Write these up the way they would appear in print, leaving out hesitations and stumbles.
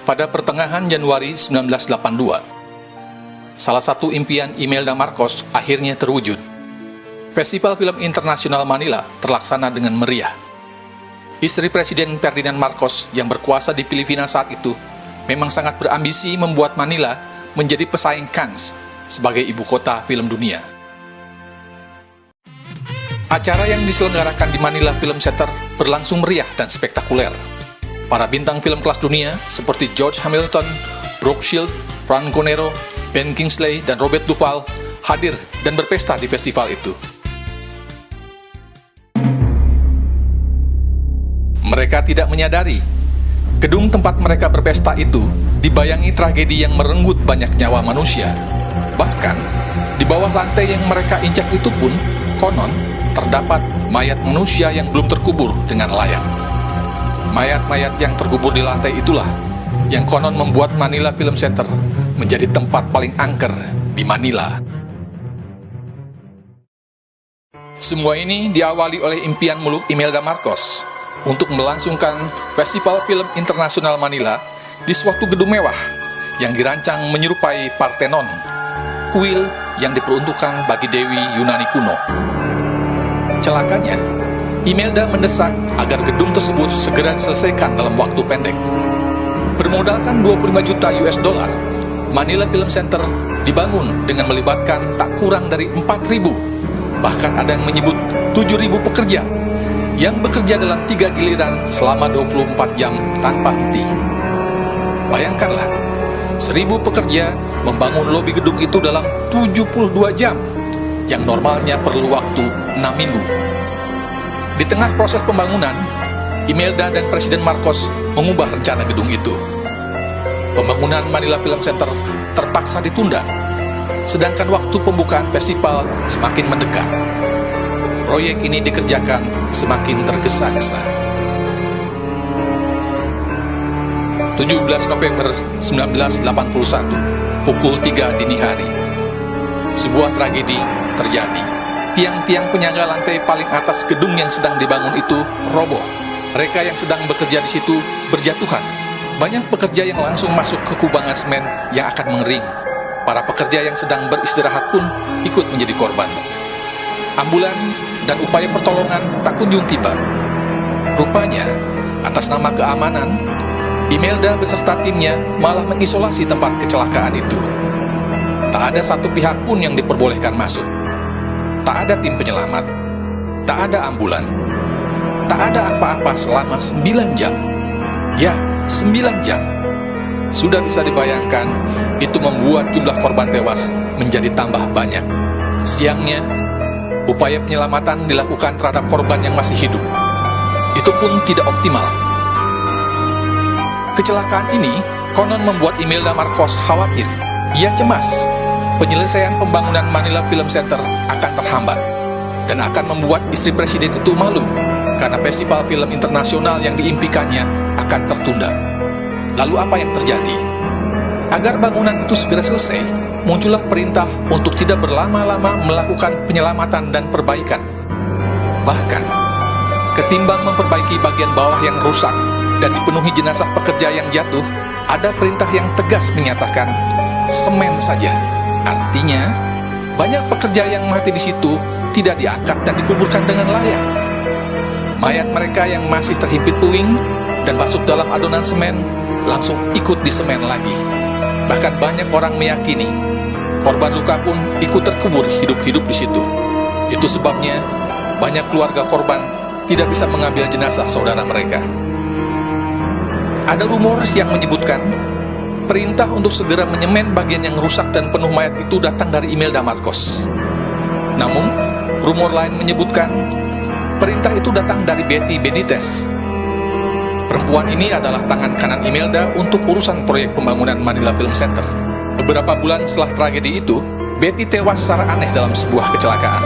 Pada pertengahan Januari 1982, salah satu impian Imelda Marcos akhirnya terwujud. Festival Film Internasional Manila terlaksana dengan meriah. Istri Presiden Ferdinand Marcos yang berkuasa di Filipina saat itu memang sangat berambisi membuat Manila menjadi pesaing Cannes sebagai ibu kota film dunia. Acara yang diselenggarakan di Manila Film Center berlangsung meriah dan spektakuler. Para bintang film kelas dunia seperti George Hamilton, Brooke Shields, Franco Nero, Ben Kingsley, dan Robert Duvall hadir dan berpesta di festival itu. Mereka tidak menyadari, gedung tempat mereka berpesta itu dibayangi tragedi yang merenggut banyak nyawa manusia. Bahkan, di bawah lantai yang mereka injak itu pun, konon, terdapat mayat manusia yang belum terkubur dengan layak. Mayat-mayat yang terkubur di lantai itulah yang konon membuat Manila Film Center menjadi tempat paling angker di Manila. Semua ini diawali oleh impian muluk Imelda Marcos untuk melangsungkan Festival Film Internasional Manila di suatu gedung mewah yang dirancang menyerupai Parthenon, kuil yang diperuntukkan bagi Dewi Yunani kuno. Celakanya, Imelda mendesak agar gedung tersebut segera diselesaikan dalam waktu pendek. Bermodalkan 25 juta US dollar, Manila Film Center dibangun dengan melibatkan tak kurang dari 4.000, bahkan ada yang menyebut 7.000 pekerja yang bekerja dalam 3 giliran selama 24 jam tanpa henti. Bayangkanlah, 1.000 pekerja membangun lobi gedung itu dalam 72 jam, yang normalnya perlu waktu 6 minggu. Di tengah proses pembangunan, Imelda dan Presiden Marcos mengubah rencana gedung itu. Pembangunan Manila Film Center terpaksa ditunda, sedangkan waktu pembukaan festival semakin mendekat. Proyek ini dikerjakan semakin tergesa-gesa. 17 November 1981, pukul 3 dini hari. Sebuah tragedi terjadi. Tiang-tiang penyangga lantai paling atas gedung yang sedang dibangun itu roboh. Mereka yang sedang bekerja di situ berjatuhan. Banyak pekerja yang langsung masuk ke kubangan semen yang akan mengering. Para pekerja yang sedang beristirahat pun ikut menjadi korban. Ambulan dan upaya pertolongan tak kunjung tiba. Rupanya, atas nama keamanan, Imelda beserta timnya malah mengisolasi tempat kecelakaan itu. Tak ada satu pihak pun yang diperbolehkan masuk. Tak ada tim penyelamat, tak ada ambulan, tak ada apa-apa selama 9 jam. Ya, 9 jam. Sudah bisa dibayangkan, itu membuat jumlah korban tewas menjadi tambah banyak. Siangnya, upaya penyelamatan dilakukan terhadap korban yang masih hidup. Itu pun tidak optimal. Kecelakaan ini konon membuat Imelda Marcos khawatir. Ia cemas penyelesaian pembangunan Manila Film Center akan terhambat dan akan membuat istri presiden itu malu karena festival film internasional yang diimpikannya akan tertunda. Lalu apa yang terjadi? Agar bangunan itu segera selesai, muncullah perintah untuk tidak berlama-lama melakukan penyelamatan dan perbaikan. Bahkan, ketimbang memperbaiki bagian bawah yang rusak dan dipenuhi jenazah pekerja yang jatuh, ada perintah yang tegas menyatakan semen saja. Artinya, banyak pekerja yang mati di situ tidak diangkat dan dikuburkan dengan layak. Mayat mereka yang masih terhimpit puing dan masuk dalam adonan semen langsung ikut di semen lagi. Bahkan banyak orang meyakini korban luka pun ikut terkubur hidup-hidup di situ. Itu sebabnya banyak keluarga korban tidak bisa mengambil jenazah saudara mereka. Ada rumor yang menyebutkan perintah untuk segera menyemen bagian yang rusak dan penuh mayat itu datang dari Imelda Marcos. Namun, rumor lain menyebutkan perintah itu datang dari Betty Benitez. Perempuan ini adalah tangan kanan Imelda untuk urusan proyek pembangunan Manila Film Center. Beberapa bulan setelah tragedi itu, Betty tewas secara aneh dalam sebuah kecelakaan.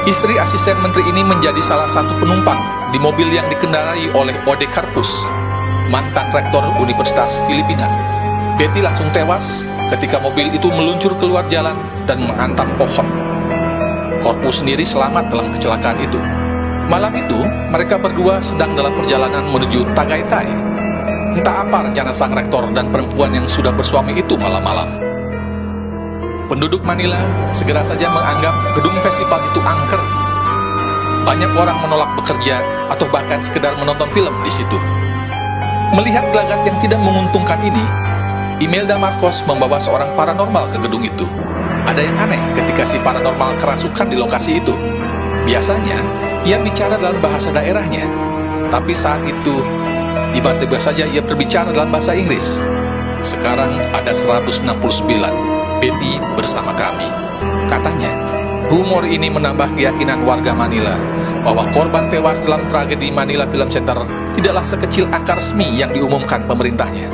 Istri asisten menteri ini menjadi salah satu penumpang di mobil yang dikendarai oleh Ode Carpus, mantan rektor Universitas Filipina. Betty langsung tewas ketika mobil itu meluncur keluar jalan dan menghantam pohon. Corpus sendiri selamat dalam kecelakaan itu. Malam itu, mereka berdua sedang dalam perjalanan menuju Tagaytay. Entah apa rencana sang rektor dan perempuan yang sudah bersuami itu malam-malam. Penduduk Manila segera saja menganggap gedung festival itu angker. Banyak orang menolak bekerja atau bahkan sekedar menonton film di situ. Melihat gelagat yang tidak menguntungkan ini, Imelda Marcos membawa seorang paranormal ke gedung itu. Ada yang aneh ketika si paranormal kerasukan di lokasi itu. Biasanya, ia bicara dalam bahasa daerahnya. Tapi saat itu, tiba-tiba saja ia berbicara dalam bahasa Inggris. Sekarang ada 169, Betty bersama kami. Katanya, rumor ini menambah keyakinan warga Manila bahwa korban tewas dalam tragedi Manila Film Center tidaklah sekecil angka resmi yang diumumkan pemerintahnya.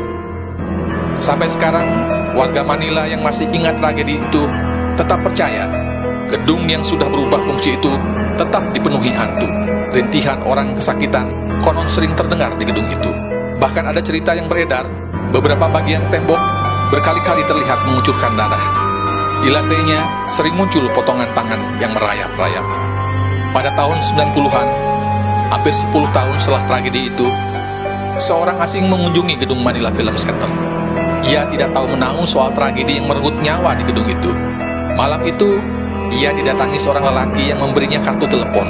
Sampai sekarang, warga Manila yang masih ingat tragedi itu tetap percaya gedung yang sudah berubah fungsi itu tetap dipenuhi hantu. Rintihan orang kesakitan konon sering terdengar di gedung itu. Bahkan ada cerita yang beredar, beberapa bagian tembok berkali-kali terlihat mengucurkan darah. Di lantainya sering muncul potongan tangan yang merayap-rayap. Pada tahun 90-an, hampir 10 tahun setelah tragedi itu, seorang asing mengunjungi gedung Manila Film Center. Ia tidak tahu menahu soal tragedi yang merenggut nyawa di gedung itu. Malam itu, ia didatangi seorang lelaki yang memberinya kartu telepon.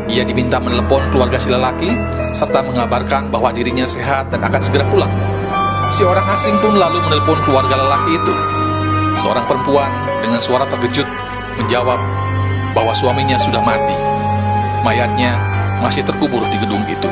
Ia diminta menelepon keluarga si lelaki, serta mengabarkan bahwa dirinya sehat dan akan segera pulang. Si orang asing pun lalu menelepon keluarga lelaki itu. Seorang perempuan dengan suara terkejut menjawab bahwa suaminya sudah mati. Mayatnya masih terkubur di gedung itu.